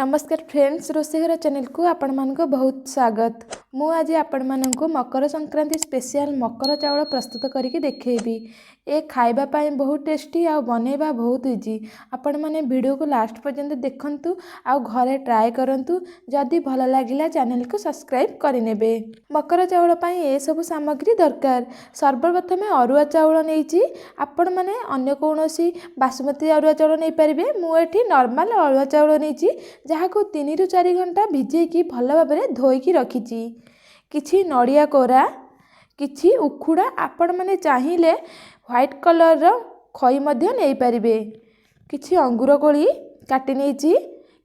नमस्कार friends, रोषेघर channel को आपण मानको बहुत स्वागत। मु आज आपण मानको मकर संक्रांति स्पेशल मकर चाउल प्रस्तुत करके देखैबी। ए खाइबा पाई बहुत टेस्टी आ बनैबा बहुत इजी। आपण माने वीडियो को लास्ट पर्यंत देखंतु आ घरे ट्राई करंतु। जदि भल लागिला चैनल को सब्सक्राइब करिनेबे। मकर चाउल पाई ए सब सामग्री दरकार। सर्वप्रथम अरुआ चाउल नैची, आपण माने अन्य कोनोसी बासमती अरुआ चाउल नै परिबे। मु एठी नॉर्मल अरुआ चाउल नैची, जहाको 3 ରୁ 4 घंटा भिजेकी भल भाव में धोईकी रखिची। किछि नड़िया कोरा, किछि उखुड़ा, आपण माने चाहिए व्हाइट कलर रो खई मध्य नहीं पारिबे। किछि अंगूर कोली काटी नैची,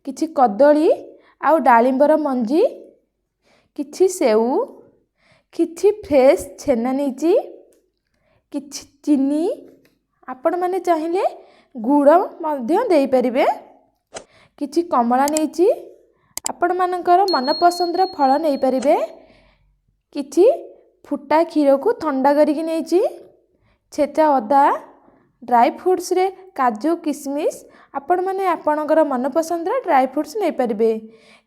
किछि कदली आउ डालिंबर मंजी, किछि सेऊ, किछि फ्रेश छेना नैची, किछि चीनी, आपण माने चाहिए गुड़ मध्य देई परिबे। किछि कमला नैची, आपण मानकर मन पसंदर फल नहीं पारिबे। किछि फुटा क्षीर को ठंडा करिक नैची, छेचा अदा, ड्राई फ्रूट्स रे काजू किशमिश, आपण माने आपणकर मन पसंदर ड्राई फ्रूट्स नहीं पारिबे।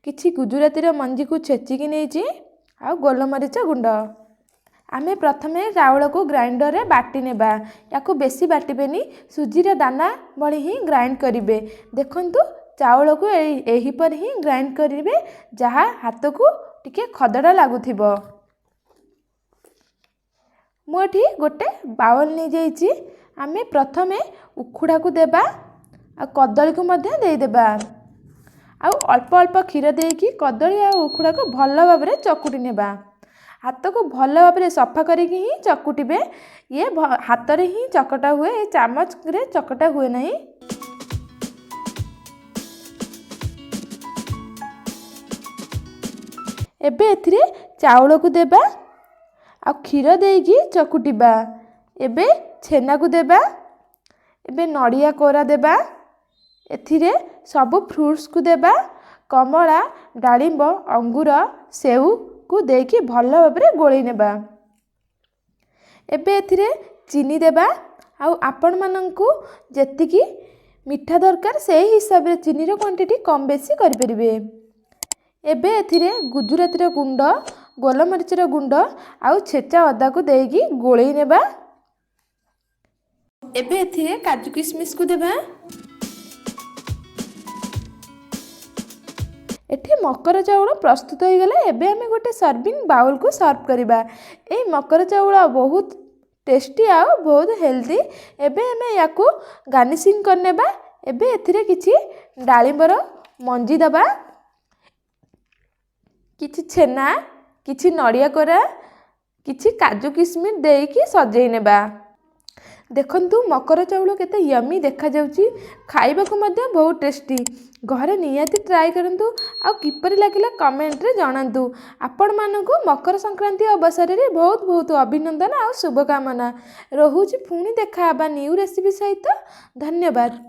किछि गुजराती रो मंजी को छेचिक नैची आ गोलमरीच गुंड। आमे प्रथमे चाउल को ग्राइंडर रे बाटी नेबा। याको बेसी बाटिबेनी, सुजीर दाना भली ही ग्राइंड करिबे। देखंतु चाउल को एही पर ही ग्राइंड करिबे, जहा हाथ को टिके खदड़ा लागुथिबो। मोठी गोटे बाउल नै जाईची। आमे प्रथमे उखुड़ा को देबा आ कदली को मध्य दे देबा। आ अल्प अल्प क्षीर देकी कदली आ उखुड़ा को भल भाव में चकुटी नेबा। हाथ को भल भाव में सफा करिक ही चकुटिबे। ये हाथ रे ही चकटा हुए, ये चामच रे चकटा हुए नहीं। एबे एथिरे चाउल को देबा आ क्षीर देकी चकुटिबा। एबे छेना को देबा। एबे नड़िया कोरा देबा। एथिरे सब फ्रूट्स को देबा। कमला, डालिंब, अंगूर, सेऊ को देकी भल भाव में गोली नेबा। एबे एथिरे चीनी देबा। आ आपण मानंकु जेतिकी मिठा दरकार से हिसाब रे चीनी रो क्वांटिटी कम बेसी करि परिबे। एबे एथिरे गुजराती रो गुंड, गोलमरीच रो गुंड आउ छेचा अदा को देकी गोळेई नेबा। एबे एथिरे काजू किशमिश को देबा। एठी मकर चाउल प्रस्तुत हो गले। एबे हमें गोटे सर्विंग बाउल को सर्व करिबा। ए मकर चाउल बहुत टेस्टी आ बहुत हेल्दी। एबे हमें याकू गार्निशिंग करनेबा। एबे एथिरे किछि डालिंबर मंजी दबा, किछि छेना, किछि नड़िया कोरा, किछि काजू किशमिश देकी सजेई नेबा। देखंतु मकर चाउल केते यमी देखा जाउची, खाइबा को मध्य बहुत टेस्टी। घरे नियाती ट्राई करंतु आ किपरि लागिला कमेंट रे जणांतु। आपण मानकु मकर संक्रांति अवसर रे बहुत बहुत अभिनंदन आ शुभकामना। रहुची पुणी देखा बा न्यू रेसिपी सहित। धन्यवाद।